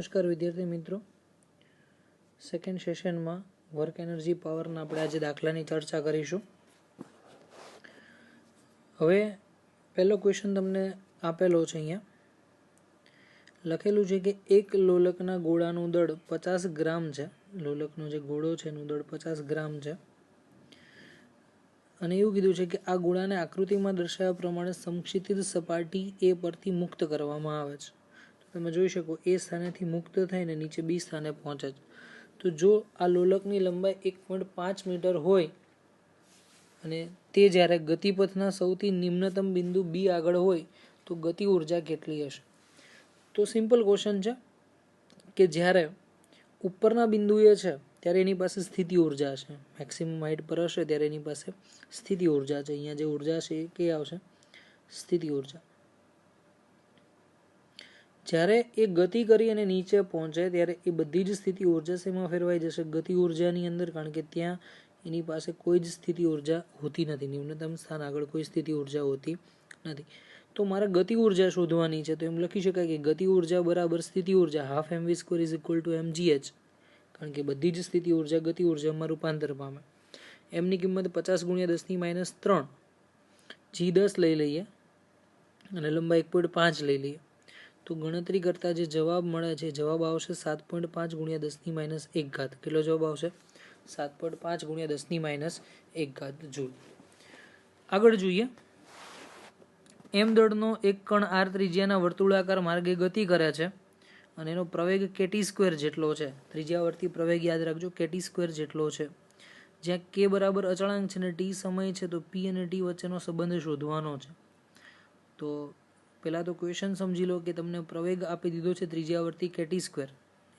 નમસ્કાર વિદ્યાર્થી મિત્રો, સેકન્ડ સેશનમાં વર્ક એનર્જી પાવરના આપણે આજે દાખલાની ચર્ચા કરીશું. હવે પહેલો ક્વેશ્ચન તમને આપેલો છે. અહીંયા લખેલું છે કે એક લોલકના ગોળાનું દળ 50 ગ્રામ છે. લોલકનો જે ગોળો છે એનું દળ 50 ગ્રામ છે અને એવું કીધું છે કે આ ગોળાને આકૃતિમાં દર્શાવ્યા પ્રમાણે સમક્ષિતિજ સપાટી એ પરથી મુક્ત કરવામાં આવે છે. તમે જોઈ શકો એ સ્થાનેથી મુક્ત થઈને નીચે બી સ્થાને પહોંચે છે. તો જો આ લોલકની લંબાઈ 1.5 મીટર હોય અને તે જ્યારે ગતિપથના સૌથી નિમ્નતમ બિંદુ બી આગળ હોય તો ગતિ ઉર્જા કેટલી હશે? તો સિમ્પલ ક્વેશ્ચન છે કે જ્યારે ઉપરના બિંદુએ છે ત્યારે એની પાસે સ્થિતિ ઉર્જા છે, મેક્સિમમ હાઈટ પર હશે ત્યારે એની પાસે સ્થિતિ ઉર્જા છે. અહીંયા જે ઉર્જા છે એ કઈ આવશે? સ્થિતિ ઉર્જા. જ્યારે એ ગતિ કરી અને નીચે પહોંચે ત્યારે એ બધી જ સ્થિતિ ઉર્જા શેમાં ફેરવાઈ જશે? ગતિ ઉર્જાની અંદર, કારણ કે ત્યાં એની પાસે કોઈ જ સ્થિતિ ઉર્જા હોતી નથી. નિમ્નતમ સ્થાન આગળ કોઈ સ્થિતિ ઉર્જા હોતી નથી. તો મારે ગતિ ઉર્જા શોધવાની છે, તો એમ લખી શકાય કે ગતિ ઉર્જા બરાબર સ્થિતિ ઉર્જા half mv² is equal two mgh. કારણ કે બધી જ સ્થિતિ ઉર્જા ગતિ ઉર્જામાં રૂપાંતર પામે. એમની કિંમત 50 × 10⁻³ g10 લઈ લઈએ અને લંબાઈ 1.5 લઈ લઈએ. તો ગણતરી કરતા જે જવાબ મળે છે જવાબ આવશે 7.5 × 10⁻1. કેટલો જવાબ આવશે? 7.5 × 10⁻1 જૂલ. આગળ જોઈએ. એમ દળનો એક કણ r ત્રિજ્યાના વર્તુળાકાર માર્ગે ગતિ કરે છે અને એનો પ્રવેગ kt² જેટલો છે. ત્રિજ્યાવર્તી પ્રવેગ યાદ રાખજો, kt² જેટલો છે. જ્યાં k બરાબર અચળાંક છે અને t સમય છે, તો p અને t વચ્ચેનો સંબંધ શોધવાનો છે. તો પહેલા તો ક્વેશ્ચન સમજી લો કે તમને પ્રવેગ આપી દીધો છે ત્રિજ્યાવર્તી kt².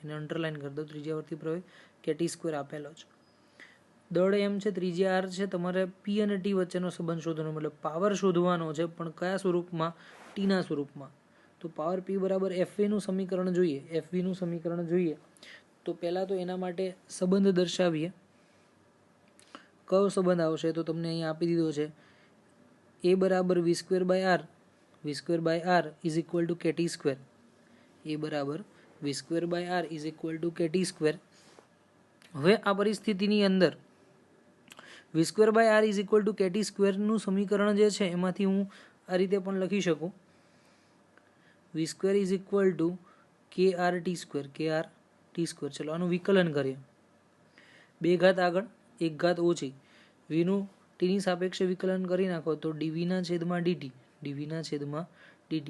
એને અંડરલાઈન કરી દો. ત્રિજ્યાવર્તી પ્રવેગ kt² આપેલો છે. દળ એમ છે, ત્રિજ્યા r છે. તમારે p અને t વચ્ચેનો સંબંધ શોધવાનો, મતલબ પાવર શોધવાનો છે, પણ કયા સ્વરૂપમાં? t ના સ્વરૂપમાં. તો પાવર p બરાબર fv નું સમીકરણ જોઈએ. fv નું સમીકરણ જોઈએ તો પહેલા તો એના માટે સંબંધ દર્શાવીએ. કયો સંબંધ આવશે? તો તમને અહીંયા આપી દીધો છે a બરાબર v²/r. v²/r is equal two kt². a બરાબર v²/r is equal two kt². હવે આ પરિસ્થિતિની અંદર v²/r is equal two kt² નું સમીકરણ જે છે એમાંથી હું આ રીતે પણ લખી શકું. v² is equal two krt². krt². ચલો આનું વિકલન કરીએ. 2 ઘાત આગળ 1 ઘાત ઓછી. v નું t ની સાપેક્ષે વિકલન કરી નાખો તો dv/dt. dv/dt.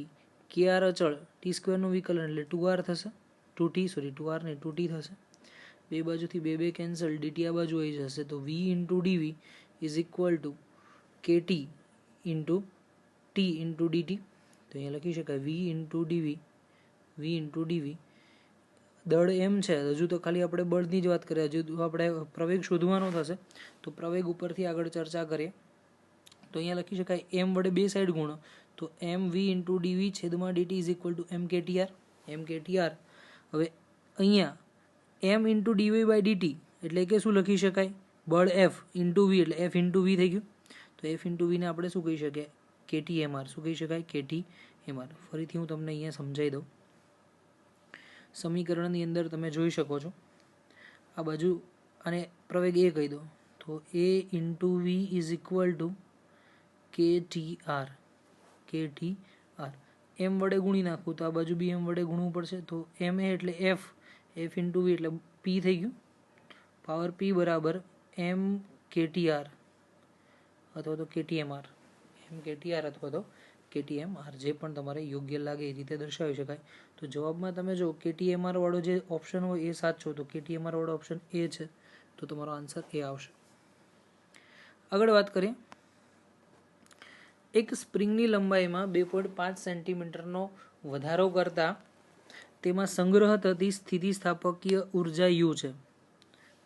kr અચળ, t² નું વિકલન એટલે 2r થશે. 2r ને 2t થશે. બે બાજુથી 2 કેન્સલ, dt આ બાજુ આવી જશે. તો v × dv is equal two kt × t × dt. તો અહીંયા લખી શકાય v × dv. દળ એમ છે, હજુ તો ખાલી આપણે બળની જ વાત કરીએ, હજુ આપણે પ્રવેગ શોધવાનો થશે. તો પ્રવેગ ઉપરથી આગળ ચર્ચા કરીએ. તો અહીંયા લખી શકાય m વડે 2 સાઈડ ગુણો, તો mv × dv/dt is equal two mktr. હવે અહીંયા m × dv/dt એટલે કે શું લખી શકાય? બળ f × v એટલે f × v થઈ ગયું. તો f × v ને આપણે શું કહી શકીએ? ktmr. શું કહી શકાય? ktmr. ફરીથી હું તમને અહીંયા સમજાવી દઉં. સમીકરણની અંદર તમે જોઈ શકો છો આ બાજુ અને પ્રવેગ a કહી દો તો a × v is equal two ktr. m વડે ગુણી નાખું તો આ બાજુ બી m વડે ગુણવું પડશે. તો m a એટલે f × v એટલે p થઈ ગયું. પાવર p બરાબર mktr અથવા તો ktmr. mktr અથવા તો ktmr, જે પણ તમારે યોગ્ય લાગે એ રીતે દર્શાવી શકાય. તો જવાબમાં તમે જો ktmr વાળો જે ઓપ્શન હોય એ સાચો, તો ktmr વાળો ઓપ્શન એ છે, તો તમારો આન્સર એ આવશે. આગળ વાત કરીએ. એક સ્પ્રિંગની લંબાઈમાં 2.5 સેન્ટીમીટરનો વધારો કરતા તેમાં સંગ્રહ થતી સ્થિતિસ્થાપકીય ઉર્જા u છે.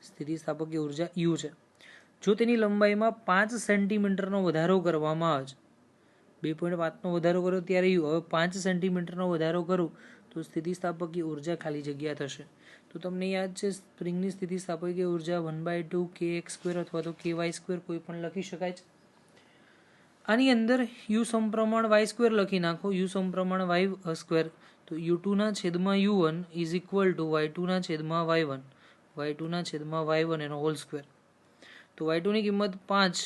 સ્થિતિસ્થાપકીય ઉર્જા u છે. જો તેની લંબાઈમાં 5 સેન્ટીમીટરનો વધારો કરવામાં આવે છે, 2.5 નો વધારો કરો ત્યારે u, હવે 5 સેન્ટીમીટરનો વધારો કરું તો સ્થિતિસ્થાપકીય ઉર્જા ખાલી જગ્યા થશે. તો તમને યાદ છે સ્પ્રિંગની સ્થિતિસ્થાપકીય ઉર્જા 1/2 kx² અથવા તો ky² કોઈ પણ લખી શકાય છે. આની અંદર u સમપ્રમાણ y² લખી નાખો. u સમપ્રમાણ y², તો તો u2 ના છેદમાં u1 is equal two y2 ના છેદમાં y1, y2 ના છેદમાં y1 એનો હોલ સ્ક્વેર. તો y2 ની કિંમત 5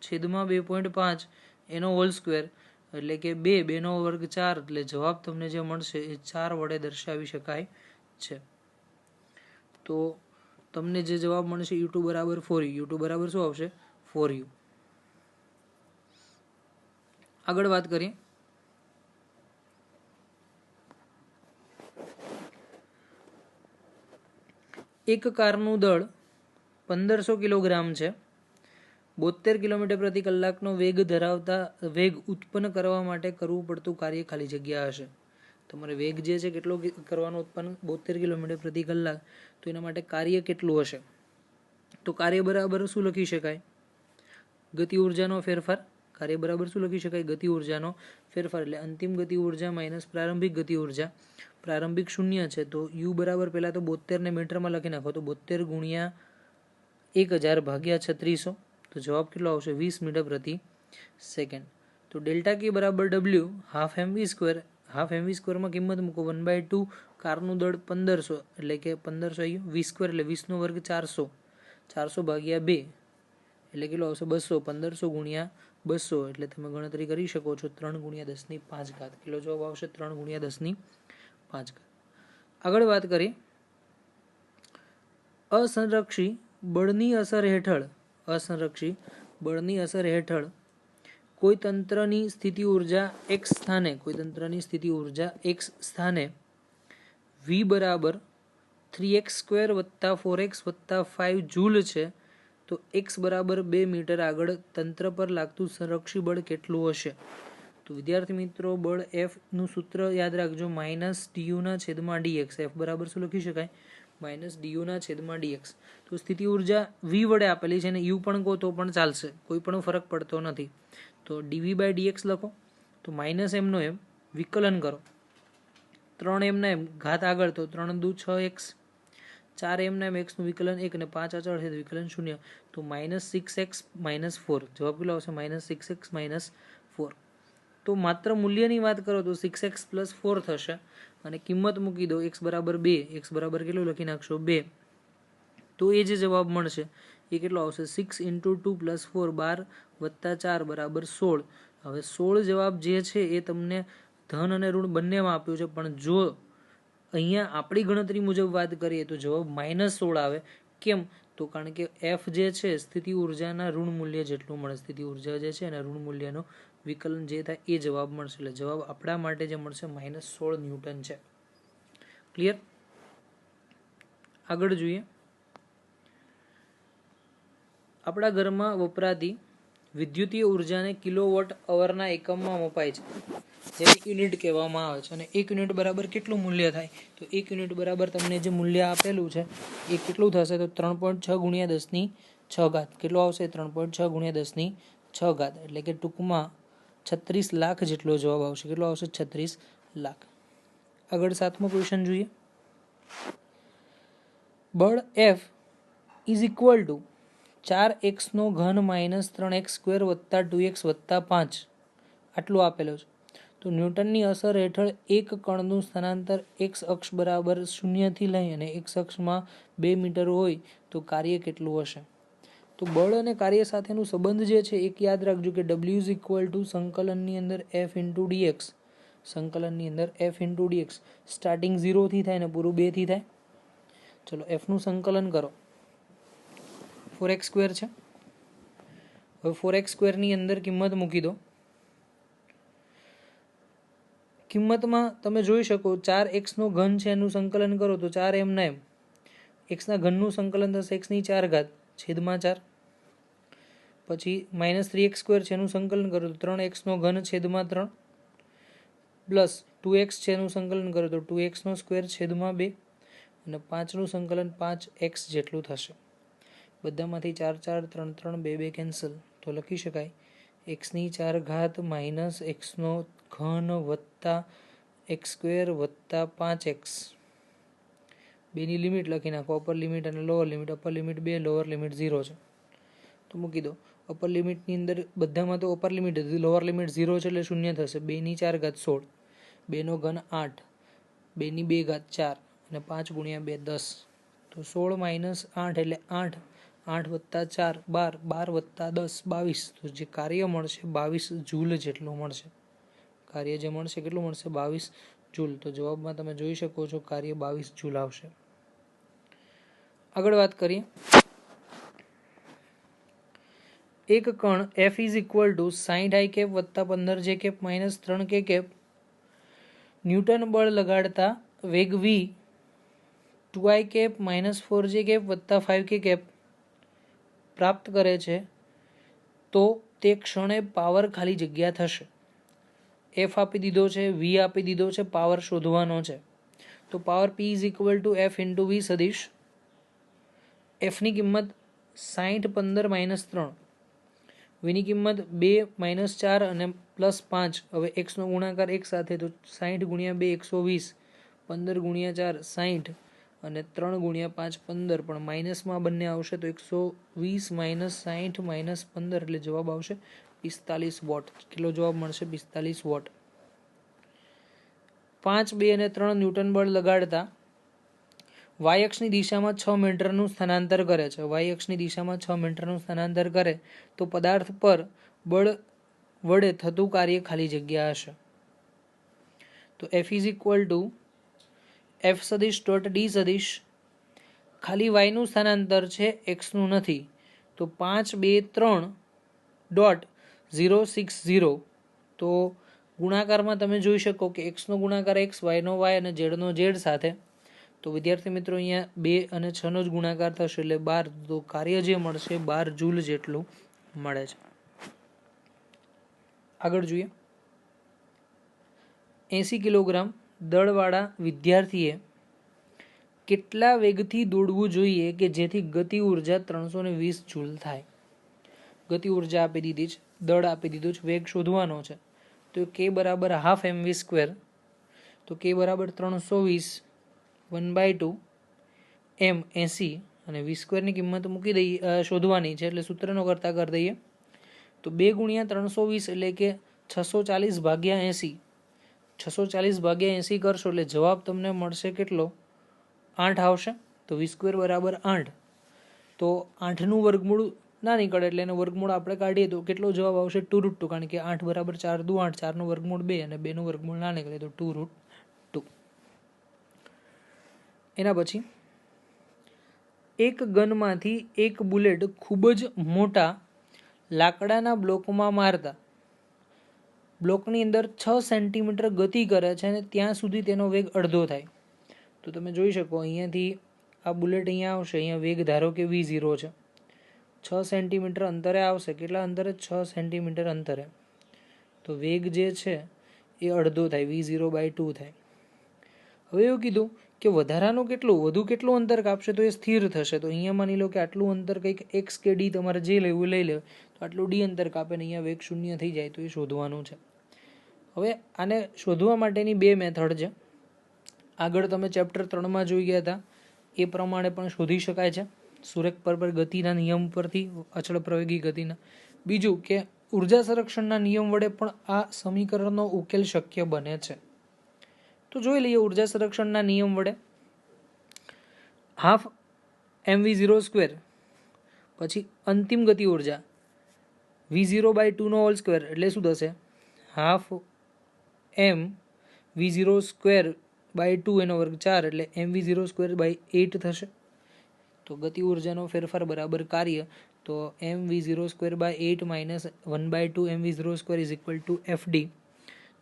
છેદમાં 2.5 એનો હોલ સ્ક્વેર એટલે કે 2 નો વર્ગ 4, એટલે જવાબ તમને જે મળશે એ 4 વડે દર્શાવી શકાય છે. તો તમને જે જવાબ મળશે u2 બરાબર 4u, u2 બરાબર શું આવશે 4u. આગળ વાત કરીએ. એક કારનું દળ 1500 કિલોગ્રામ છે. 72 કિલોમીટર પ્રતિ કલાકનો વેગ ધરાવતા વેગ ઉત્પન્ન કરવા માટે કરવું પડતું કાર્ય ખાલી જગ્યા હશે. તમારે વેગ જે છે કેટલો કરવાનો ઉત્પન્ન 72 કિલોમીટર પ્રતિ કલાક, તો એના માટે કાર્ય કેટલું હશે? તો કાર્ય બરાબર શું લખી શકાય? ગતિ ઉર્જાનો ફેરફાર. કાર્ય બરાબર શું લખી શકાય? ગતિ ઉર્જાનો ફેરફાર એટલે અંતિમ ગતિ ઉર્જા માઇનસ પ્રારંભિક ગતિ ઉર્જા. પ્રારંભિક 0 છે તો u બરાબર પહેલા તો 72 ને મીટરમાં લખી નાખો, તો 72 ગુણ્યા 1000 ભાગ્યા 3600, તો જવાબ કેટલો આવશે 20 મીટર પ્રતિ સેકન્ડ. તો ડેલ્ટા કે બરાબર w half mv square. Half mv સ્ક્વેરમાં કિંમત મૂકો 1/2 કારનું દળ 1500 એટલે કે 1500 આવ્યું, v સ્ક્વેર એટલે 20 નો વર્ગ 400, 400 ભાગ્યા 2 એટલે કેટલો આવશે 200, 1500 ગુણ્યા 200 એટલે તમે ગણતરી કરી શકો છો 3 ગુણ્યા 10 ની 5 ઘાત. કેટલો જવાબ આવશે 3 ગુણ્યા 10 ની 5 ઘાત. આગળ વાત કરીએ. અસંરક્ષી બળની અસર હેઠળ, અસંરક્ષી બળની અસર હેઠળ કોઈ તંત્રની સ્થિતિ ઉર્જા x સ્થાને, કોઈ તંત્રની સ્થિતિ ઉર્જા x સ્થાને v બરાબર 3x² વત્તા 4x વત્તા 5 જૂલ છે, તો x બરાબર 2 મીટર આગળ તંત્ર પર લાગતું સંરક્ષી બળ કેટલું હશે? તો વિદ્યાર્થી મિત્રો, બળ F નું સૂત્ર યાદ રાખજો, માઇનસ du ના છેદમાં dx. F બરાબર શું લખી શકાય? માઇનસ du ના છેદમાં dx. તો સ્થિતિ ઉર્જા v વડે આપેલી છે અને u પણ કહો તો પણ ચાલશે, કોઈ પણ ફરક પડતો નથી. તો dv/dx લખો, તો માઇનસ m નો m વિકલન કરો, 3m ના m ઘાત આગળ, તો 3 દુ 6x, 4m ના m x નું વિકલન 1 અને 5 અચળ છે વિકલન 0, તો -6x - 4. જવાબ કેટલો આવશે? -6x - 4. તો માત્ર મૂલ્યની વાત કરો તો 6x + 4 થશે અને કિંમત મૂકી દો x બરાબર 2, x બરાબર કેટલું લખી નાખશો 2, તો એ જે જવાબ મળશે એ કેટલો આવશે 6 × 2 + 4 12 + 4 બરાબર 16. હવે 16 જવાબ જે છે એ તમને ધન અને ઋણ બંનેમાં આપ્યું છે, પણ જો અહીંયા આપણી ગણતરી મુજબ વાત કરીએ તો જવાબ -16 આવે. કેમ? તો કારણ કે f જે છે સ્થિતિ ઉર્જાના ઋણ મૂલ્ય જેટલું મળે, સ્થિતિ ઉર્જા જે છે એના ઋણ મૂલ્યનો વિકલન જે થાય એ જવાબ મળશે. એટલે જવાબ આપણા માટે જે મળશે -16 ન્યૂટન છે. ક્લિયર? આગળ જોઈએ. આપણા ઘરમાં વપરાતી વિદ્યુતીય ઉર્જાને કિલોવોટ અવરના એકમમાં મપાય છે, જેને યુનિટ કહેવામાં આવે છે. અને 1 યુનિટ બરાબર કેટલું મૂલ્ય થાય? તો 1 યુનિટ બરાબર તમને જે મૂલ્ય આપેલું છે એ કેટલું થશે? તો 3.6 × 10⁶ ઘાત. કેટલું આવશે? 3.6 × 10⁶ ઘાત, એટલે કે ટૂંકમાં 36 લાખ જેટલો જવાબ આવશે. કેટલો આવશે? 36 લાખ. આગળ 7મો ક્વેશ્ચન જોઈએ. બળ F is equal two 4x³ - 3x² વત્તા 2x વત્તા 5 આટલું આપેલું છે. તો ન્યૂટનની અસર હેઠળ એક કણનું સ્થાનાંતર x અક્ષ બરાબર 0 થી લઈ અને x અક્ષમાં 2 મીટર હોય તો કાર્ય કેટલું હશે? તો બળ અને કાર્ય સાથેનું સંબંધ જે છે એક યાદ રાખજો કે w = સંકલનની અંદર f × dx, સંકલનની અંદર f × dx. સ્ટાર્ટિંગ 0 થી થાય ને પૂરું 2 થી થાય. ચલો f નું સંકલન કરો, 4x² છે. હવે 4x² ની અંદર કિંમત મૂકી દો. કિંમતમાં તમે જોઈ શકો 4x³ છે એનું સંકલન કરો તો 4m ના m, x ના ઘનનું સંકલન થશે x⁴ છેદમાં 4. પછી -3x² છે એનું સંકલન કરો તો 3x³ છેદમાં 3 પ્લસ 2x છે એનું સંકલન કરો તો 2x² છેદમાં 2 અને 5 નું સંકલન 5x જેટલું થશે. બધામાંથી 4 4 3 3 2 2 કેન્સલ, તો લખી શકાય x⁴ - x³ વત્તા x² વત્તા 5x. 2 ની લિમિટ લખી નાખો, અપર લિમિટ અને lower limit. Upper limit 2, lower limit 0 છે તો મૂકી દો. અપર લિમિટની અંદર બધામાં તો અપર લિમિટ હતી, લોઅર લિમિટ 0 છે એટલે 0 થશે. 2⁴ 16, 2 નો ઘન 8, 2 ની 2 ઘાત 4 અને 5 ગુણ્યા 2 10, તો 16 માઇનસ 8 એટલે 8, 8 વત્તા 4 12, 12 વત્તા 10 22, તો જે કાર્ય મળશે 22 જૂલ જેટલું મળશે. કાર્ય જે મળશે કેટલું મળશે? 22 જૂલ. તો જવાબમાં તમે જોઈ શકો છો કાર્ય 22 જૂલ આવશે. આગળ વાત કરીએ. એક કણ F is equal to 60 I cap વત્તા 15 J cap minus 3 K cap newton બળ લગાડતા વેગ v 2 I cap minus 4 J cap વત્તા 5 K કેપ પ્રાપ્ત કરે છે, તો તે ક્ષણે પાવર ખાલી જગ્યા થશે. F આપી દીધો છે, V આપી દીધો છે, પાવર શોધવાનો છે. તો power P is equal to F into V સદીશ. Fની કિંમત 60 15 માઇનસ 3, Vની કિંમત 2 માઇનસ 4 અને પ્લસ 5. હવે એક્સનો ગુણાકાર એક સાથે, તો 60 ગુણ્યા 2 120, 15 ગુણ્યા 4 60 અને 3 ગુણ્યા 5 15, પણ માઇનસમાં બંને આવશે તો 120 માઇનસ 60 માઇનસ 15 એટલે જવાબ આવશે 45 વોટ. કેટલો જવાબ મળશે? 45 વોટ. 5 2 અને 3 ન્યૂટન બળ લગાડતા y અક્ષની દિશામાં 6 મીટરનું સ્થાનાંતર કરે છે. y અક્ષની દિશામાં 6 મીટરનું સ્થાનાંતર કરે તો પદાર્થ પર બળ વડે થતું કાર્ય ખાલી જગ્યા હશે. તો F is equal to F સદીશ ડોટ ડી સદીશ. ખાલી y નું સ્થાનાંતર છે, x નું નથી. તો 5 2 3 ડોટ 0 6 0. તો ગુણાકારમાં તમે જોઈ શકો કે x નો ગુણાકાર x, y નો y અને z નો z સાથે. તો વિદ્યાર્થી મિત્રો અહીંયા 2 અને 6 નો જ ગુણાકાર થશે એટલે 12. તો કાર્ય જે મળશે 12 જૂલ જેટલું મળે છે. આગળ જોઈએ. 80 કિલોગ્રામ દળવાળા વિદ્યાર્થીએ કેટલા વેગથી દોડવું જોઈએ કે જેથી ગતિ ઉર્જા 320 જૂલ થાય? ગતિ ઉર્જા આપી દીધી છે, દળ આપી દીધું છે, વેગ શોધવાનો છે. તો k બરાબર હાફ mv સ્ક્વેર, તો k બરાબર 320 1/2 m 80 અને v સ્ક્વેરની કિંમત મૂકી દઈએ, શોધવાની છે એટલે સૂત્રનો કરતા કરી દઈએ. તો 2 ગુણ્યા 320 એટલે કે 640 ભાગ્યા 80, 640 ભાગ્યા 80 કરશો એટલે જવાબ તમને મળશે કેટલો? 8 આવશે. તો v સ્ક્વેર બરાબર 8. તો 8નું વર્ગમૂળ ના નીકળે એટલે એનો વર્ગમૂળ આપણે કાઢીએ તો કેટલો જવાબ આવશે? 2√2, કારણ કે 8 બરાબર 4 દુ 8, 4નું વર્ગમૂળ 2 અને 2નું વર્ગમૂળ ના નીકળે તો 2√2. એના પછી એક ગનમાંથી એક બુલેટ ખૂબ જ મોટા લાકડાના બ્લોકમાં મારતા બ્લોકની અંદર 6 સેન્ટીમીટર ગતિ કરે છે અને ત્યાં સુધી તેનો વેગ અડધો થાય. તો તમે જોઈ શકો અહીંયાથી આ બુલેટ અહીંયા આવશે, અહીંયા વેગ ધારો કે v0 છે, 6 સેન્ટીમીટર અંતરે આવશે. કેટલા અંતરે? 6 સેન્ટીમીટર અંતરે. તો વેગ જે છે એ અડધો થાય, v0/2 થાય. હવે એવું કીધું કે વધારાનું વધુ કેટલું અંતર કાપશે તો એ સ્થિર થશે. તો અહીંયા માની લો કે આટલું અંતર કંઈક x કે d તમારે જે લેવું લઈ લે, તો આટલું d અંતર કાપે ને અહીંયા વેગ 0 થઈ જાય, તો એ શોધવાનું છે. હવે આને શોધવા માટેની 2 મેથડ છે. આગળ તમે ચેપ્ટર 3માં જોઈ ગયા હતા એ પ્રમાણે પણ શોધી શકાય છે, સુરેખ પર ગતિના નિયમ પરથી, અચળ પ્રવેગી ગતિના. બીજું કે ઉર્જા સંરક્ષણના નિયમ વડે પણ આ સમીકરણનો ઉકેલ શક્ય બને છે. તો જોઈ લઈએ ઉર્જા સંરક્ષણના નિયમ વડે. હાફ mv0 સ્ક્વેર, પછી અંતિમ ગતિ ઉર્જા v0/2 નો હોલ સ્ક્વેર એટલે શું થશે? Half m v0 square by 2 એનો વર્ગ 4 એટલે mv0 સ્ક્વેર બાય 8 થશે. તો ગતિ ઉર્જાનો ફેરફાર બરાબર કાર્ય, તો mv0 square by 8 minus 1/2 mv0 square is equal to fd.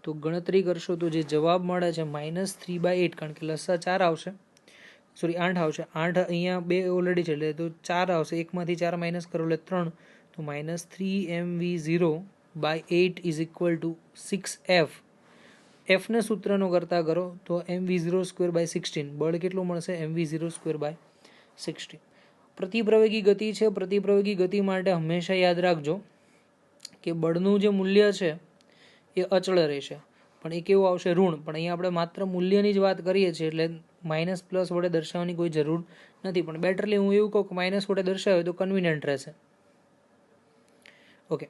તો ગણતરી કરશો તો જે જવાબ મળે છે -3/8, કારણ કે લસા 4 આવશે, સોરી 8 આવશે. 8 અહીંયા 2 ઓલરેડી છે એટલે તો 4 આવશે, 1માંથી 4 માઇનસ કરો એટલે 3. તો -3 mv0 by 8 is equal to 6f. એફને સૂત્રનો કરતા કરો તો mv0 સ્ક્વેર બાય 16. બળ કેટલું મળશે? mv0 square by 16. પ્રતિપ્રવેગી ગતિ છે. પ્રતિપ્રવેગી ગતિ માટે હંમેશા યાદ રાખજો કે બળનું જે મૂલ્ય છે એ અચળ રહેશે, પણ એ કેવું આવશે? ઋણ. પણ અહીંયા આપણે માત્ર મૂલ્યની જ વાત કરીએ છીએ એટલે માઇનસ પ્લસ વડે દર્શાવવાની કોઈ જરૂર નથી. પણ બેટરલી હું એવું કહું કે માઇનસ વડે દર્શાવે તો કન્વિનિયન્ટ રહેશે. ઓકે.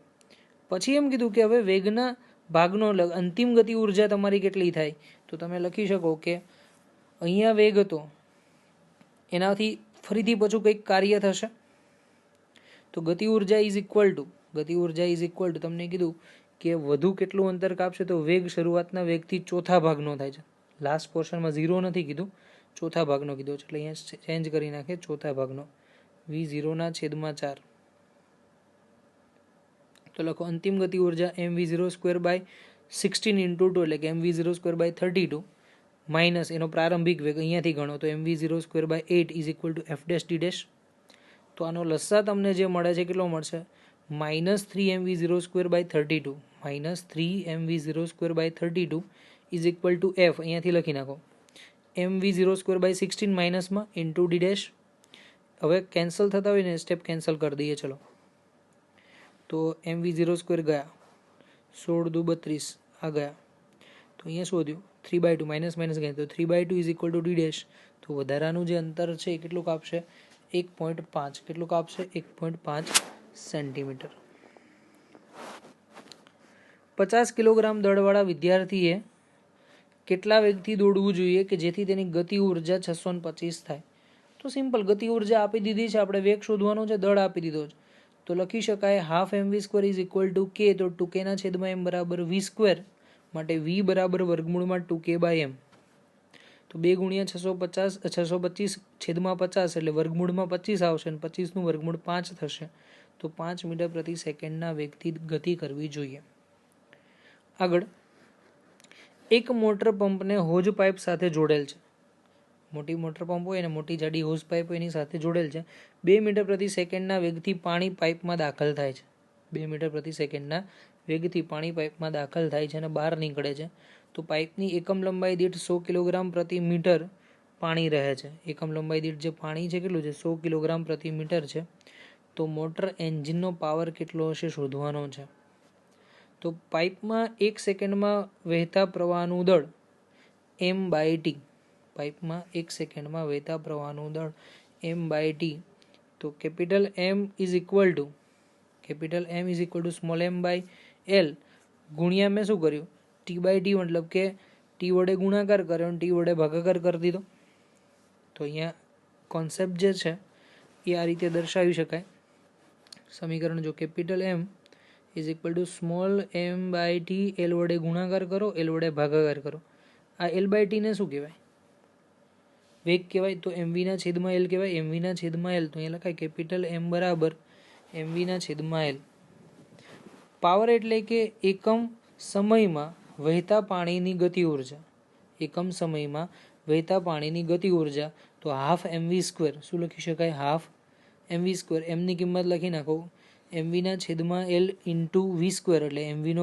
પછી એમ કીધું કે હવે વેગના ભાગનો અંતિમ ગતિ ઉર્જા તમારી કેટલી થાય? તો તમે લખી શકો કે અહીંયા વેગ હતો એનાથી ફરીથી પાછું કંઈક કાર્ય થશે તો ગતિ ઉર્જા ઇઝ ઇક્વલ ટુ તમને કીધું કે વધુ કેટલું અંતર કાપશે તો વેગ શરૂઆતના વેગથી ચોથા ભાગનો થાય છે. લાસ્ટ પોર્શનમાં 0 નથી કીધું, ચોથા ભાગનો કીધો છે, એટલે અહીંયા ચેન્જ કરી નાખે ચોથા ભાગનો v0/4. તો લખો અંતિમ ગતિ ઉર્જા mv02/16 × 2 એટલે કે mv02/32 માઇનસ એનો પ્રારંભિક વેગ અહીંયાથી ગણો તો mv02/8 is equal two f'(d'). તો આનો લસા તમને જે મળે છે કેટલો મળશે -3mv02/32 -3mv02/32 is equal to f અહીંયાથી લખી નાખો mv02/16 માઇનસમાં ઇન્ટુ d'. હવે કેન્સલ થતા હોય ને સ્ટેપ કેન્સલ કરી દઈએ ચલો. તો mv02 ગયા 16 દુ 32 આ ગયા તો અહીંયા શું થયું 3/2 માઇનસ માઇનસ ગયા તો 3/2 ઇઝ ઇક્વલ ટુ d'. તો વધારાનું જે અંતર છે એ કેટલું કાપશે 1.5 કેટલું કાપશે 1.5 સેન્ટીમીટર. 50 કિલોગ્રામ દળવાળા વિદ્યાર્થીએ કેટલા વેગથી દોડવું જોઈએ કે જેથી તેની ગતિ ઉર્જા 625 થાય. તો સિમ્પલ ગતિ ઉર્જા આપી દીધી છે, આપણે વેગ શોધવાનો છે, દળ આપી દીધો છે તો લખી શકાય ½ mv² is equal two k. તો 2k/m બરાબર v² માટે v બરાબર વર્ગમૂળમાં 2k/m. તો 2 × 625/50 એટલે વર્ગમૂળમાં 25 આવશે અને 25નું વર્ગમૂળ 5 થશે. તો 5 મીટર પ્રતિ સેકન્ડના વેગથી ગતિ કરવી જોઈએ. આગળ એક મોટર પંપને હોજ પાઇપ સાથે જોડેલ છે. મોટી મોટર પંપ હોય અને મોટી જાડી હોઝ પાઇપ હોય એની સાથે જોડેલ છે. 2 મીટર પ્રતિ સેકન્ડના વેગથી પાણી પાઇપમાં દાખલ થાય છે. 2 મીટર પ્રતિ સેકન્ડના વેગથી પાણી પાઇપમાં દાખલ થાય છે અને બહાર નીકળે છે. તો પાઇપની એકમ લંબાઈ દીઠ 100 કિલોગ્રામ પ્રતિ મીટર પાણી રહે છે. એકમ લંબાઈ દીઠ જે પાણી છે કેટલું છે 100 કિલોગ્રામ પ્રતિ મીટર છે. તો મોટર એન્જિનનો પાવર કેટલો હશે શોધવાનો છે. તો પાઇપમાં 1 સેકન્ડમાં વહેતા પ્રવાહનું દળ m/t. પાઇપમાં 1 સેકન્ડમાં વહેતા પ્રવાહનું દળ m/t. તો capital M is equal two small m/l ગુણ્યા મેં શું કર્યું t/t મતલબ કે t વડે ગુણાકાર કર્યો અને t વડે ભાગાકાર કરી દીધો. તો અહીંયા કોન્સેપ્ટ જે છે એ આ રીતે દર્શાવી શકાય. સમીકરણ જો capital M is equal two small m/t l વડે ગુણાકાર કરો l વડે ભાગાકાર કરો. આ l/t ને શું કહેવાય વેગ કહેવાય. તો mv/l કહેવાય mv/l. તો અહીંયા લખાય કેપિટલ M બરાબર mv/l. પાવર એટલે કે એકમ સમયમાં વહેતા પાણીની ગતિ ઉર્જા. એકમ સમયમાં વહેતા પાણીની ગતિ ઉર્જા તો ½ mv². શું લખી શકાય ½ mv². એમની કિંમત લખી નાખો mv/l ઇન્ટુ v² એટલે mv/l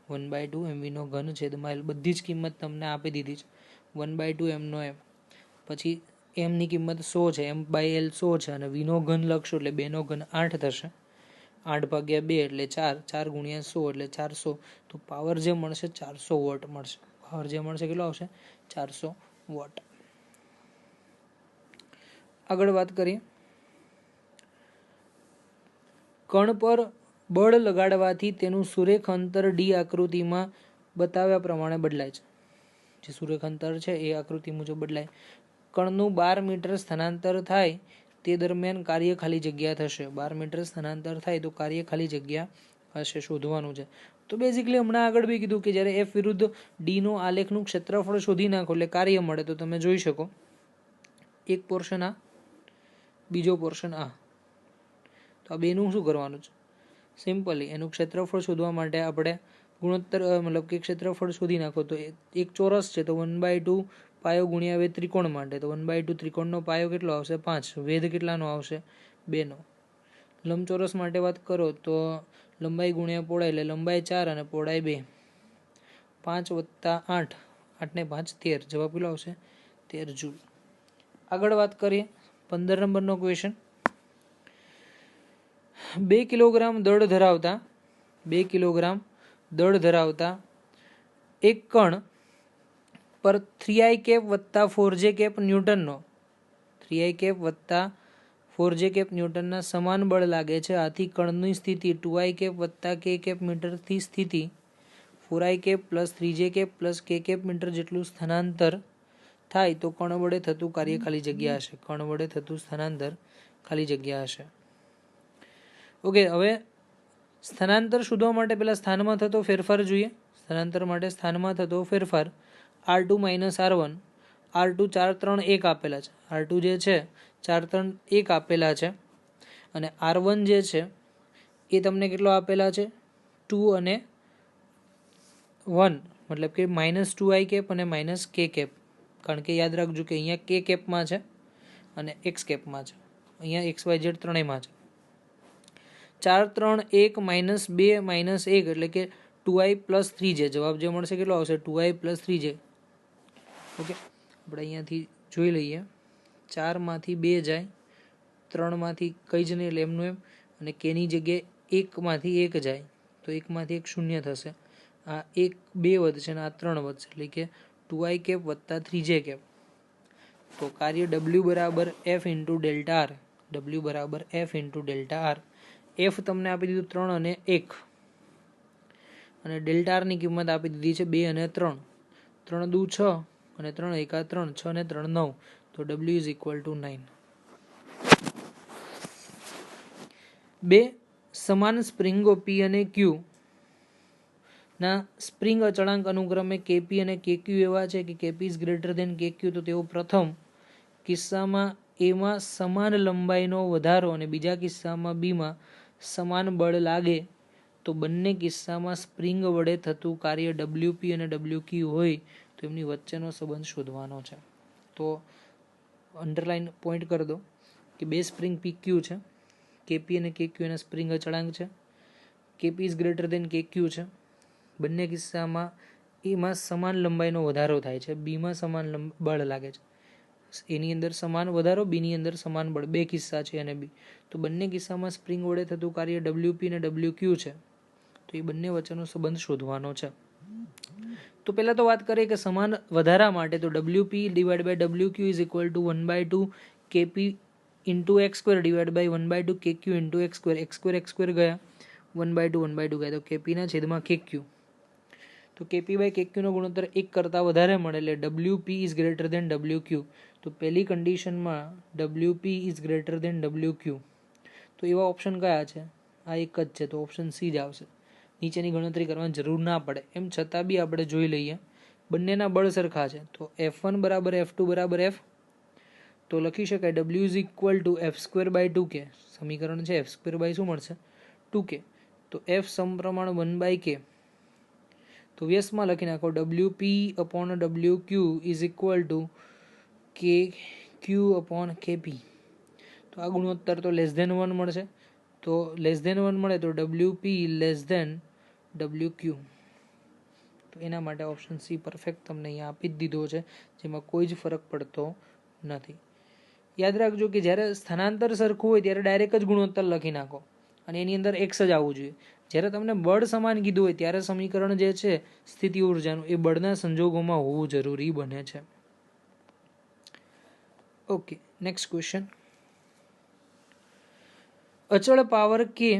1/2 mv/l. બધી જ કિંમત તમને આપી દીધી છે 1/2 m/m. પછી એમની કિંમત 100 છે m/l 100 છે અને v/ઘન લખશો એટલે 2/3 8 થશે. 8/2 એટલે 4 4 × 100 એટલે 400. તો પાવર જે મળશે 400 વોટ મળશે. પાવર જે મળશે કેટલો આવશે 400 વોટ. આગળ વાત કરીએ કણ પર બળ લગાડવાથી તેનું સુરેખ અંતર ડી આકૃતિમાં બતાવ્યા પ્રમાણે બદલાય છે. જે સુરેખ અંતર છે એ આકૃતિ મુજબ બદલાય. કણનું 12 મીટર સ્થાનાંતર થાય તે દરમિયાન કાર્ય ખાલી જગ્યા થશે. 12 મીટર સ્થાનાંતર થાય તો કાર્ય ખાલી જગ્યા હશે શોધવાનું છે. તો બેઝિકલી હમણાં આગળ બી કીધું કે જ્યારે એફ વિરુદ્ધ ડીનો આલેખનું ક્ષેત્રફળ શોધી નાખો એટલે કાર્ય મળે. તો તમે જોઈ શકો એક પોર્શન આ બીજો પોર્શન આ. તો આ બેનું શું કરવાનું છે સિમ્પલી એનું ક્ષેત્રફળ શોધવા માટે આપણે ગુણોત્તર મતલબ કે ક્ષેત્રફળ શોધી નાખો. તો એક ચોરસ છે તો 1/2 પાયો ગુણ્યા હવે ત્રિકોણ માટે તો 1/2 ત્રિકોણનો પાયો કેટલો આવશે 5. વેધ કેટલાનો આવશે 2નો. લંબચોરસ માટે વાત કરો તો લંબાઈ ગુણ્યા પહોળાઈ એટલે લંબાઈ 4 અને પહોળાઈ 2. 5 + 8 8 ને 5 13. જવાબ કેટલો આવશે 13 જૂલ. આગળ વાત કરીએ 15 નંબરનો ક્વેશ્ચન. 2 કિલોગ્રામ દળ ધરાવતા એક કણ પર 3i વત્તા 4j ન્યૂટનનો 3i વત્તા 4j ન્યૂટનના સમાન બળ લાગે છે. આથી કણની સ્થિતિ 2i વત્તા k મીટરથી સ્થિતિ 4i cap plus 3j cap plus k cap metre જેટલું સ્થાનાંતર થાય તો કણ વડે થતું કાર્ય ખાલી જગ્યા હશે. કણ વડે થતું સ્થાનાંતર ખાલી જગ્યા હશે. ઓકે, હવે સ્થાનાંતર શોધવા માટે પહેલા સ્થાનમાં થતો ફેરફાર જોઈએ. સ્થાનાંતર માટે સ્થાનમાં થતો ફેરફાર r2 માઇનસ r1. r2 4 3 1 આપેલા છે. r2 જે છે 4 3 1 આપેલા છે અને r1 જે છે એ તમને કેટલો આપેલા છે 2 અને 1, મતલબ કે -2i કેપ અને -k કેપ. કારણ કે યાદ રાખજો કે અહીંયા k કેપમાં છે અને x કેપમાં છે, અહીંયા xyz ત્રણેયમાં છે. 4 3 1 -2 -1 એટલે કે 2i પ્લસ 3j. જવાબ જે મળશે કેટલો આવશે 2i પ્લસ 3j. ઓકે, આપણે અહીંયાથી જોઈ લઈએ. 4 માંથી 2 જાય, 3 માંથી કઈ જ નહીં એટલે એમનું એમ, અને કેની જગ્યાએ 1 માંથી 1 જાય તો 1 માંથી 1 શૂન્ય થશે. આ 1 2 વધશે અને આ 3 વધશે એટલે કે 2i કેપ વત્તા 3j કેપ. તો કાર્ય w બરાબર f into delta R. w બરાબર f into delta R. f તમને આપી દીધું 3 અને 1 અને ડેલ્ટા આરની કિંમત આપી દીધી છે 2 અને 3. 3 દુ 6 અને 3 એકા 3, 6 અને 3 9. તો w ઇઝ ઇક્વલ ટુ 9. 2 સમાન સ્પ્રિંગો p અને q ના સ્પ્રિંગ અચળાંક અનુક્રમે kp અને kq એવા છે કે kp is greater than kq. તો તેઓ પ્રથમ કિસ્સામાં a માં સમાન લંબાઈનો વધારો અને બીજા કિસ્સામાં b માં સમાન બળ લાગે તો બંને કિસ્સામાં સ્પ્રિંગ વડે થતું કાર્ય wp અને wq હોય તો એમની વચ્ચેનો સંબંધ શોધવાનો છે. તો અંડરલાઈન પોઈન્ટ કરી દો કે બે સ્પ્રિંગ pq છે, kp અને kq એના સ્પ્રિંગ અચળાંક છે, kp is greater than kq છે. બંને કિસ્સામાં એમાં સમાન લંબાઈનો વધારો થાય છે, બીમાં સમાન બળ લાગે છે. એની અંદર સમાન વધારો, બીની અંદર સમાન બળ. બે કિસ્સા છે અને બી. તો બંને કિસ્સામાં સ્પ્રિંગ વડે થતું કાર્ય wp અને wq છે. તો એ બંને વચ્ચેનો સંબંધ શોધવાનો છે. તો પહેલા તો વાત કરીએ કે સમાન વધારા માટે તો wp divide by wq is equal to 1/2 kp into x square divide by 1/2 kq into x square. x square ગયા, 1/2 ગયા તો kp ના છેદમાં kq. તો kp બાય kq નો ગુણોત્તર 1 કરતાં વધારે મળે એટલે wp is greater than wq. તો પહેલી કન્ડિશનમાં wp is greater than wq. તો એવા ઓપ્શન કયા છે? આ એક જ છે, તો ઓપ્શન સી જ આવશે. નીચેની ગણતરી કરવાની જરૂર ના પડે. એમ છતાં બી આપણે જોઈ લઈએ, બંનેના બળ સરખા છે. તો f1 બરાબર f2 બરાબર f. તો લખી શકાય w is equal to f square by 2k. સમીકરણ છે f સ્ક્વેર બાય શું મળશે 2k. તો f સમપ્રમાણ 1/k. તો વ્યસ્તમાં લખી નાખો wp upon wq is equal two kq upon kp. તો આ ગુણોત્તર તો લેસ ધેન 1 મળશે. તો લેસ ધેન 1 મળે તો wp લેસ ધેન wq. તો એના માટે ઓપ્શન સી પરફેક્ટ તમને અહીંયા આપી જ દીધો છે, જેમાં કોઈ જ ફરક પડતો નથી. યાદ રાખજો કે જ્યારે સ્થાનાંતર સરખું હોય ત્યારે ડાયરેક્ટ જ ગુણોત્તર લખી નાખો અને એની અંદર x જ આવવું જોઈએ. જ્યારે તમને બળ સમાન કીધું હોય ત્યારે સમીકરણ જે છે સ્થિતિ ઉર્જાનું એ બળના સંજોગોમાં હોવું જરૂરી બને છે. Okay, next question. અચળ પાવર કે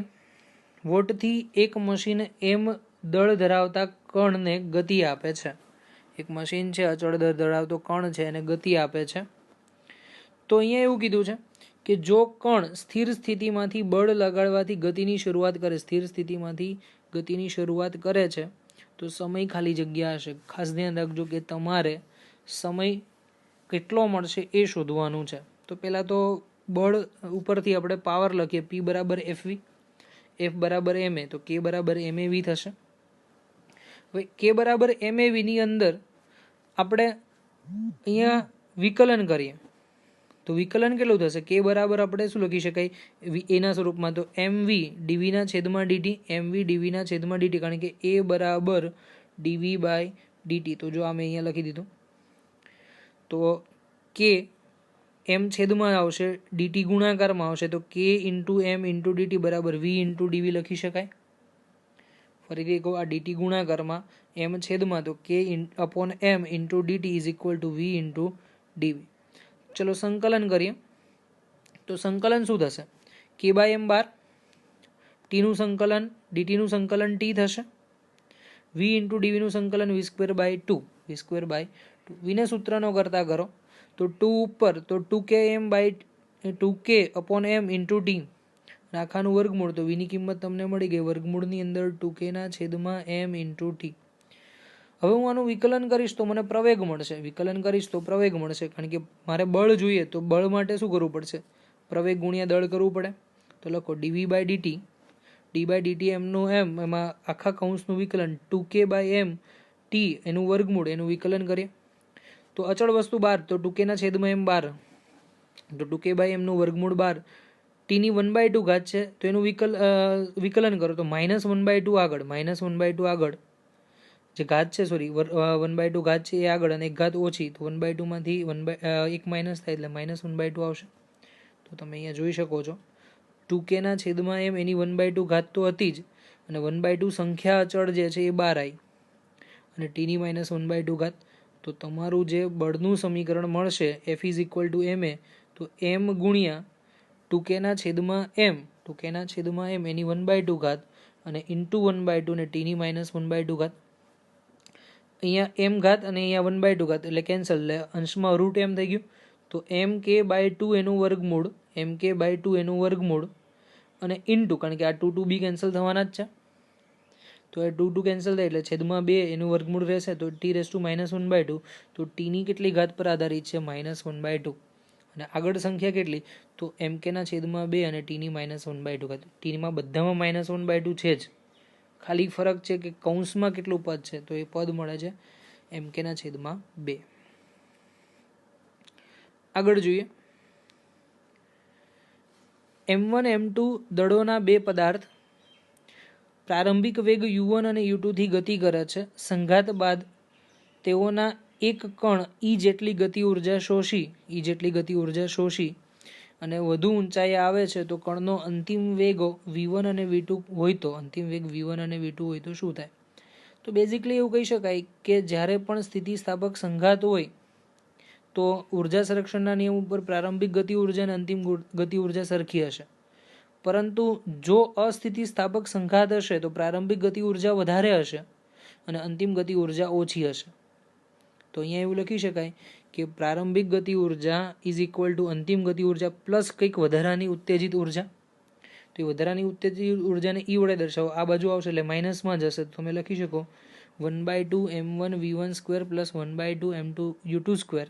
વોટથી એક મશીન એમ દળ ધરાવતા કણને ગતિ આપે છે. એક મશીન છે, અચળ દળ ધરાવતો કણ છે અને ગતિ આપે છે. તો અહીંયા એવું કીધું છે કે જો કણ સ્થિર સ્થિતિમાંથી બળ લગાડવાથી ગતિની શરૂઆત કરે, સ્થિર સ્થિતિમાંથી ગતિની શરૂઆત કરે છે તો સમય ખાલી જગ્યા હશે. ખાસ ધ્યાન રાખજો કે તમારે સમય કેટલો મળશે એ શોધવાનું છે. તો પહેલાં તો બળ ઉપરથી આપણે પાવર લખીએ, p બરાબર fv, f બરાબર ma, તો k બરાબર mav થશે. હવે k બરાબર mav ની અંદર આપણે અહીંયા વિકલન કરીએ તો વિકલન કેટલું થશે? k બરાબર આપણે શું લખી શકાય એના સ્વરૂપમાં? તો mv dv ના છેદમાં dt, mv dv ના છેદમાં dt, કારણ કે a બરાબર dv બાય dt. તો જો આ મેં અહીંયા લખી દીધું તો k m છેદમાં આવશે, dt ગુણાકારમાં આવશે, તો k into m into dt બરાબર v ઇન્ટુ dv લખી શકાય. ફરીથી કહું, આ dt ગુણાકારમાં m છેદમાં, તો k upon m into dt is equal to v into dv. ચલો સંકલન કરીએ તો સંકલન શું થશે? k by m bar, t નું સંકલન dt નું સંકલન t થશે, વી ઇન્ટુ ડીવીનું સંકલન v²/2 v²/2 વીને સૂત્રનો કરતા કરો તો 2 ઉપર તો 2k m ઇન્ટુ ટી આખાનું વર્ગમૂળ તો વીની કિંમત તમને મળી ગઈ વર્ગમૂળની અંદર 2k/m ઇન્ટુ ટી. હવે હું આનું વિકલન કરીશ તો મને પ્રવેગ મળશે કારણ કે મારે બળ જોઈએ તો બળ માટે શું કરવું પડશે પ્રવેગ ગુણ્યા દળ કરવું પડે તો લખો dv/dt એમનું એમ એમાં આખા કૌંસનું વિકલન 2k/m ટી એનું વર્ગમૂળ એનું વિકલન કરીએ તો અચળ વસ્તુ 12 તો 2k/m 12 તો 2k/m નું વર્ગમૂળ 12 ટીની 1/2 ઘાત છે તો એનું વિકલન કરો તો -1/2 આગળ જે ઘાત છે 1/2 ઘાત છે એ આગળ અને એક ઘાત ઓછી તો 1/2 માંથી એક માઇનસ થાય એટલે -1/2 આવશે. તો તમે અહીંયા જોઈ શકો છો 2k/m એની 1/2 ઘાત તો હતી જ અને 1/2 સંખ્યા અચળ જે છે એ 12 આવી અને ટીની -1/2 ઘાત તો તમારું જે બળનું સમીકરણ મળશે F = ma તો m ગુણ્યા 2k/m એની 1/2 ઘાત અને ઇન્ટુ 1/2 ને ટીની -1/2 ઘાત અહીંયા m ઘાત અને અહીંયા 1/2 ઘાત એટલે કેન્સલ એટલે અંશમાં રૂટ m થઈ ગયું તો mk/2 એનું વર્ગમૂળ અને ઇન્ટુ કારણ કે આ 2 2 બી કેન્સલ થવાના જ છે તો એ 2 2 કેન્સલ થાય એટલે છેદમાં 2 એનું વર્ગમૂળ રહેશે તો t⁻⁻² તો ટીની કેટલી ઘાત પર આધારિત છે -1/2 અને આગળ સંખ્યા કેટલી તો mk/2 અને ટીની -1/2 ઘાત ટીમાં બધામાં -1/2 છે જ ખાલી ફરક છે કે કૌંસમાં કેટલું પદ છે તો એ પદ મળે છે mk/2. આગળ જોઈએ m1 m2 દળોના બે પદાર્થ પ્રારંભિક વેગ u1 અને u2 થી ગતિ કરે છે સંઘાત બાદ તેઓના એક કણ e જેટલી ગતિ ઉર્જા શોષી અને વધુ ઊંચાઈએ આવે છે તો કણનો અંતિમ વેગ v1 અને v2 હોય તો શું થાય તો બેઝિકલી એવું કહી શકાય કે જ્યારે પણ સ્થિતિસ્થાપક સંઘાત હોય તો ઉર્જા સંરક્ષણના નિયમ ઉપર પ્રારંભિક ગતિ ઉર્જા અને અંતિમ ગતિ ઉર્જા સરખી હશે પરંતુ જો અસ્થિતિસ્થાપક સંઘાત હશે તો પ્રારંભિક ગતિ ઉર્જા વધારે હશે અને અંતિમ ગતિ ઉર્જા ઓછી હશે તો અહીંયા એવું લખી શકાય કે પ્રારંભિક ગતિ ઉર્જા = અંતિમ ગતિ ઉર્જા પ્લસ કંઈક વધારાની ઉત્તેજિત ઉર્જા તો એ વધારાની ઉત્તેજિત ઉર્જાને e વડે દર્શાવો આ બાજુ આવશે એટલે માઇનસમાં જશે તો તમે લખી શકો 1/2 m1 v1² + 1/2 m2 u2²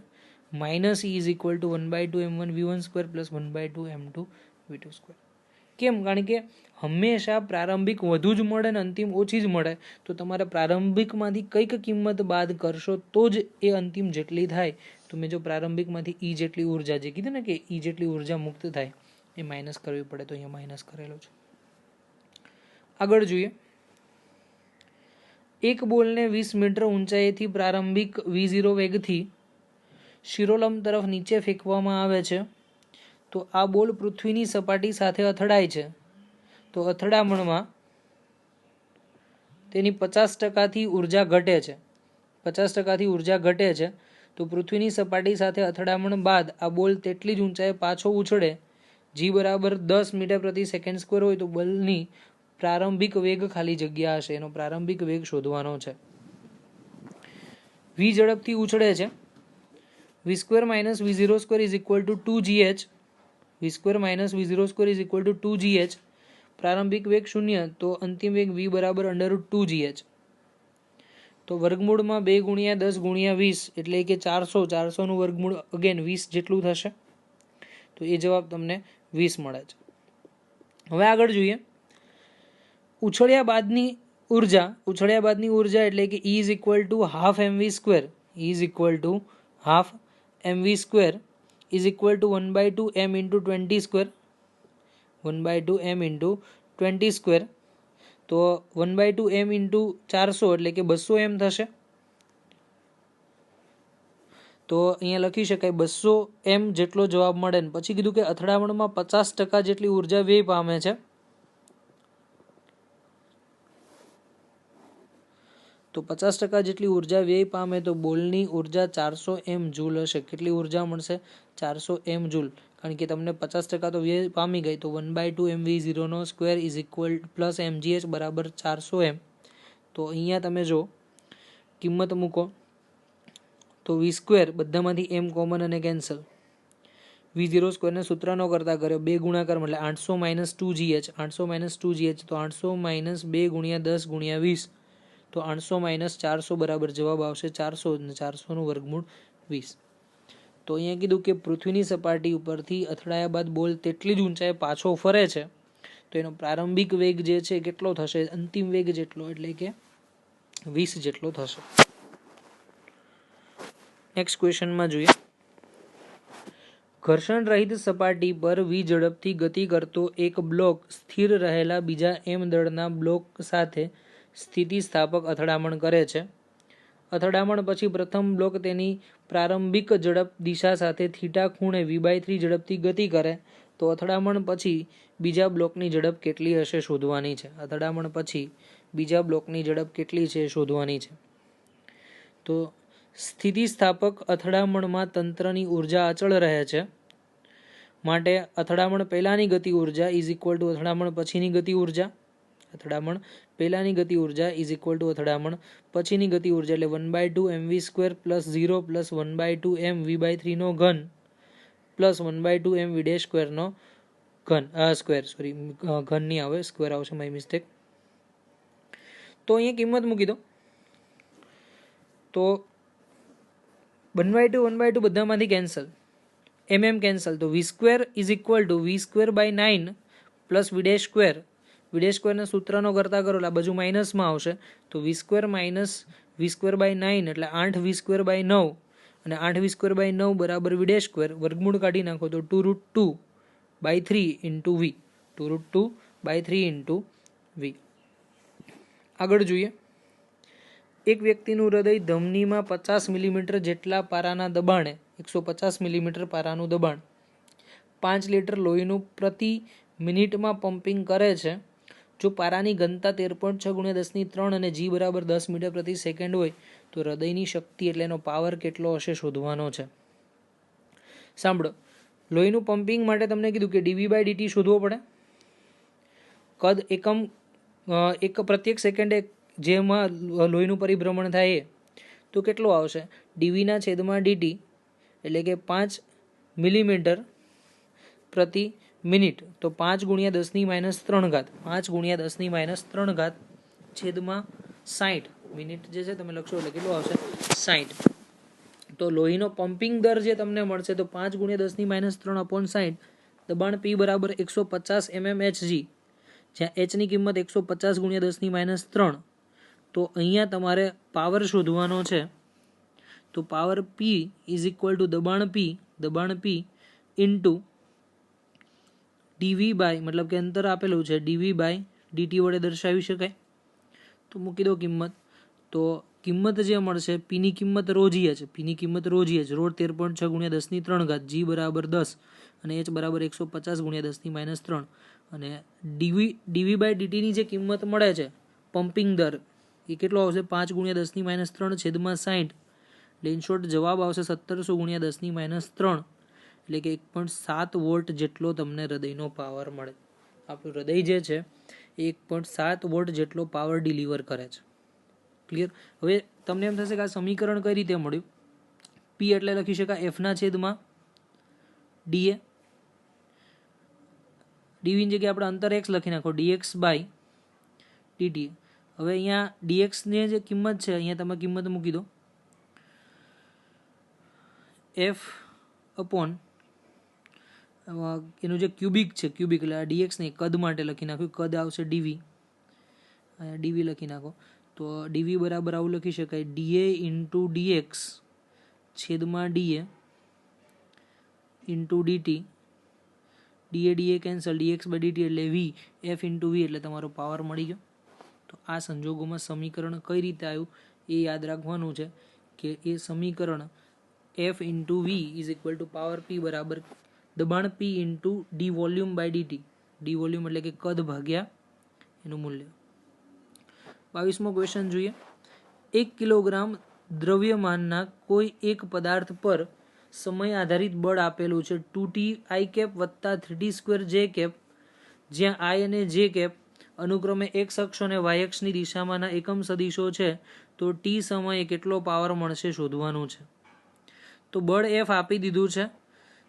minus e = 1/2 m1 v1² + 1/2 m2 v2². કેમ કારણ કે હંમેશા પ્રારંભિક વધુ જ મળે ને અંતિમ ઓછી જ મળે તો તમારે પ્રારંભિકમાંથી કંઈક કિંમત બાદ કરશો તો જ એ અંતિમ જેટલી થાય તો મેં જો પ્રારંભિકમાંથી e જેટલી ઉર્જા જે કીધું ને કે e જેટલી ઉર્જા મુક્ત થાય એ માઇનસ કરવી પડે તો અહીંયા માઇનસ કરેલો છે. આગળ જોઈએ એક બોલને 20 મીટર ઊંચાઈથી પ્રારંભિક v0 વેગથી શિરોલંબ તરફ નીચે ફેંકવામાં આવે છે તો આ બોલ પૃથ્વીની સપાટી સાથે અથડાય છે તો અથડામણમાં તેની 50%થી ઉર્જા ઘટે છે તો પૃથ્વીની સપાટી સાથે અથડામણ બાદ આ બોલ તેટલી જ ઊંચાઈએ પાછો ઉછળે g = 10 મીટર/સેકન્ડ² હોય તો બલની પ્રારંભિક વેગ ખાલી જગ્યા હશે એનો પ્રારંભિક વેગ શોધવાનો છે. v ઝડપથી ઉછળે છે v² - v02 = 2gh v² - v02 = 2gh પ્રારંભિક વેગ 0 તો અંતિમ વેગ v = √2gh તો વર્ગમૂળમાં 2 × 10 × 20 એટલે કે 400 નું વર્ગમૂળ અગેન 20 જેટલું થશે તો એ જવાબ તમને 20 મળે છે. હવે આગળ જોઈએ ઉછળ્યા બાદની ઉર્જા એટલે કે E = 12 mv². E = 12 mv² = 1/2 m × 20² તો 1/2 m × 400 એટલે કે 200 m થશે તો અહીંયા લખી શકાય 200 m જેટલો જવાબ મળે ને પછી કીધું કે અથડામણમાં 50% જેટલી ઉર્જા વ્યય પામે છે તો 50% જેટલી ઉર્જા વ્યય પામે તો બોલની ઉર્જા 400 m જૂલ હશે કેટલી ઉર્જા મળશે 400 m જૂલ કારણ કે તમને 50% તો વ્યય પામી ગઈ તો 1/2 mv0² + mgh = 400 m તો અહીંયા તમે જો કિંમત મૂકો તો v² બધામાંથી m કોમન અને કેન્સલ, v0² ને સૂત્રનો કરતા કર્યો 2 ગુણાકાર એટલે 800 - 2gh, 800 - 2gh તો 800 - 2 × 10 × 20 તો 800 - 400 બરાબર જવાબ આવશે 400 અને 400 નું વર્ગમૂળ 20. તો અહીંયા કીધું કે પૃથ્વીની સપાટી ઉપરથી અથડાયા બાદ બોલ તેટલી જ ઊંચાઈએ પાછો ફરે છે તો એનો પ્રારંભિક વેગ જે છે કેટલો થશે, અંતિમ વેગ જેટલો એટલે કે 20 જેટલો થશે. નેક્સ્ટ ક્વેશ્ચનમાં જોઈએ, ઘર્ષણ રહિત સપાટી પર v ઝડપથી ગતિ કરતો એક બ્લોક સ્થિર રહેલા બીજા m દળના બ્લોક સાથે સ્થિતિસ્થાપક અથડામણ કરે છે. અથડામણ પછી પ્રથમ બ્લોક તેની પ્રારંભિક ઝડપ દિશા સાથે થીટા ખૂણે v/3 ઝડપથી ગતિ કરે તો અથડામણ પછી બીજા બ્લોકની ઝડપ કેટલી હશે શોધવાની છે. અથડામણ પછી બીજા બ્લોકની ઝડપ કેટલી છે શોધવાની છે. તો સ્થિતિસ્થાપક અથડામણમાં તંત્રની ઉર્જા અચળ રહે છે, માટે અથડામણ પહેલાની ગતિ ઉર્જા = અથડામણ પછીની ગતિ ઉર્જા. અથડામણ પહેલાની ગતિ ઉર્જા = અથડામણ પછીની ગતિ ઉર્જા એટલે 1/2 mv² + 0 + 1/2 m v/3 નો ઘન + 1/2 m v² નો ઘન ઘન નહીં આવે, સ્ક્વેર આવશે, માય મિસ્ટેક. તો અહીંયા કિંમત મૂકી દો તો 1/2 બધામાંથી કેન્સલ, mm કેન્સલ તો v² = v²/9 + v². ને સૂત્રનો કરતા કરો એટલે આ બાજુ માઇનસમાં આવશે તો v² - v²/9 એટલે 8v²/9 અને 8v²/9 બરાબર v². વર્ગમૂળ કાઢી નાખો તો 2√2/3 × v, 2√2/3 × v. આગળ જોઈએ, એક વ્યક્તિનું હૃદય ધમનીમાં 50 મિલીમીટર જેટલા પારાના દબાણે 150 મિલીમીટર પારાનું દબાણ 5 લિટર લોહીનું પ્રતિ મિનિટમાં પમ્પિંગ કરે છે. જો પારાની ઘનતા 13.6 × 10³ અને g બરાબર 10 મીટર પ્રતિ સેકન્ડ હોય તો હૃદયની શક્તિ એટલે એનો પાવર કેટલો હશે શોધવાનો છે. સાંભળો, લોહીનું પમ્પિંગ માટે તમને કીધું કે dv/dt શોધવો પડે. કદ એકમ એક પ્રત્યેક સેકન્ડે જેમાં લોહીનું પરિભ્રમણ થાય તો કેટલો આવશે, dv/dt એટલે કે 5 મિલીમીટર પ્રતિ મિનિટ તો 5 × 10⁻³ 5 × 10⁻³ છેદમાં 60 મિનિટ જે છે તમે લખશો એટલે કેટલું આવશે 60. તો લોહીનો પમ્પિંગ દર જે તમને મળશે તો 5 × 10⁻³ / 60, દબાણ P બરાબર 150 mmHg, જ્યાં h ની કિંમત 150 × 10⁻³. તો અહીંયા તમારે પાવર શોધવાનો છે તો પાવર P = દબાણ P ઇન્ટુ dv બાય મતલબ કે અંતર આપેલું છે dv/dt વડે દર્શાવી શકાય. તો મૂકી દો કિંમત તો કિંમત જે મળશે P ની કિંમત ρgh, રોડ 13.6 × 10⁻³ g બરાબર 10 અને h બરાબર 150 × 10⁻³ અને dv/dt ની જે કિંમત મળે છે પમ્પિંગ દર એ કેટલો આવશે 5 × 10⁻³ છેદમાં 60 એટલે ઇન શોર્ટ જવાબ આવશે 1700 × 10⁻³ એટલે કે 1.7 વોલ્ટ જેટલો તમને હૃદયનો પાવર મળે. આપણું હૃદય જે છે એ 1.7 વોલ્ટ જેટલો પાવર ડિલિવર કરે છે. ક્લિયર. હવે તમને એમ થશે કે આ સમીકરણ કઈ રીતે મળ્યું. P એટલે લખી શકાય f/dA, dv ની જગ્યાએ આપણે અંતર x લખી નાખો dx/dt. હવે અહીંયા dx ની જે કિંમત છે અહીંયા તમે કિંમત મૂકી દો f અપોન એનું જે ક્યુબિક છે, ક્યુબિક એટલે dx ને કદ માટે લખી નાખ્યું, કદ આવશે dv, અહીંયા dv લખી નાખો તો dv બરાબર આવું લખી શકાય dA × dx છેદમાં dA × dt, dA cancel, dx/dt એટલે v, f × v એટલે તમારો પાવર મળી ગયો. તો આ સંજોગોમાં સમીકરણ કઈ રીતે આવ્યું એ યાદ રાખવાનું છે કે એ સમીકરણ f × v = પાવર P બરાબર દબાણ P × d વોલ્યુમ/dt, d વોલ્યુમ એટલે કે કદ ભાગ્યા એનું મૂલ્ય. 22મો ક્વેશ્ચન જોઈએ, 1 કિલોગ્રામ દ્રવ્યમાનના કોઈ એક પદાર્થ પર સમય આધારિત બળ આપેલું છે 2ti + 3t2j, જ્યાં i અને j અનુક્રમે x અક્ષ અને y અક્ષની દિશામાંના એકમ સદિશો છે તો t સમયે કેટલો પાવર મળશે શોધવાનું છે. તો બળ F આપી દીધું છે,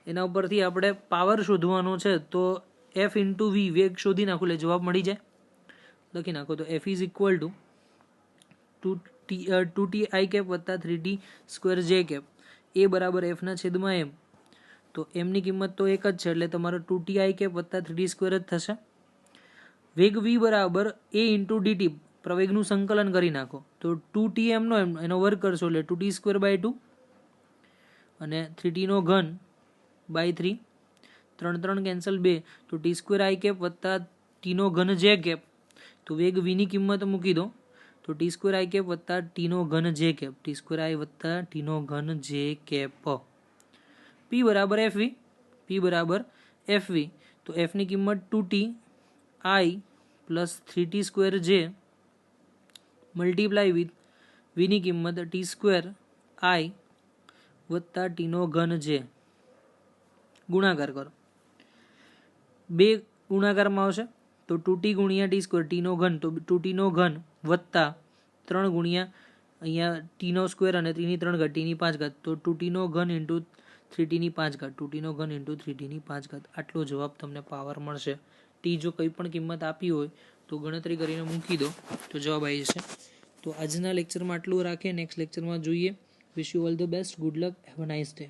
એના ઉપરથી આપણે પાવર શોધવાનો છે. તો F ઇન્ટુ વી વેગ શોધી નાખો એટલે જવાબ મળી જાય. લખી નાખો. તો F is equal to 2t i cap વત્તા 3t સ્ક્વેર જે કેપ એ બરાબર એફના છેદમાં એમ. તો એમની કિંમત તો એક જ છે એટલે તમારો 2ti કેપ વત્તા 3t સ્ક્વેર જ થશે. વેગ v બરાબર a ઇન્ટુ dt પ્રવેગનું સંકલન કરી નાખો. તો 2tm નો એનો વર્ગ કરશો એટલે 2t સ્ક્વેર બાય 2 અને 3t નો ઘન બાય 3. 3 3 કેન્સલ 2 તો ટી સ્ક્વેર આઈ કેપ વત્તા ટી નો ઘન જે કેપ. તો વેગ v ની કિંમત મૂકી દો. તો ટી સ્ક્વેર આઈ કેપ વત્તા ટી નો ઘન જે કેપ. ટી સ્ક્વેર આઈ વત્તા ટી નો ઘન જે કેપ. p બરાબર fv. p બરાબર fv. તો f ની કિંમત 2t i plus 3t square જે મલ્ટીપ્લાય વિથ v ની કિંમત ટી સ્ક્વેર આઈ વત્તા ટી નો ઘન જે. ગુણાકાર કરો. 2 ગુણાકારમાં આવશે તો 2t ગુણ્યા ટી સ્ક્વેર ટી નો ઘન તો 2t નો ઘન વત્તા 3 ગુણ્યા અહીંયા ટી નો સ્ક્વેર અને 3 ની 3 ઘાત ટી ની 5 ઘાત. તો 2t નો ઘન ઇન્ટુ 3t ની 5 ઘાત. 2t નો ઘન ઇન્ટુ 3t ની 5 ઘાત. આટલો જવાબ તમને પાવર મળશે. ટી જો કંઈ પણ કિંમત આપી હોય તો ગણતરી કરીને મૂકી દો તો જવાબ આવી જશે. તો આજના લેક્ચરમાં આટલું રાખીએ. નેક્સ્ટ લેક્ચરમાં જોઈએ. Wish you all the best. Good luck. Have a nice day.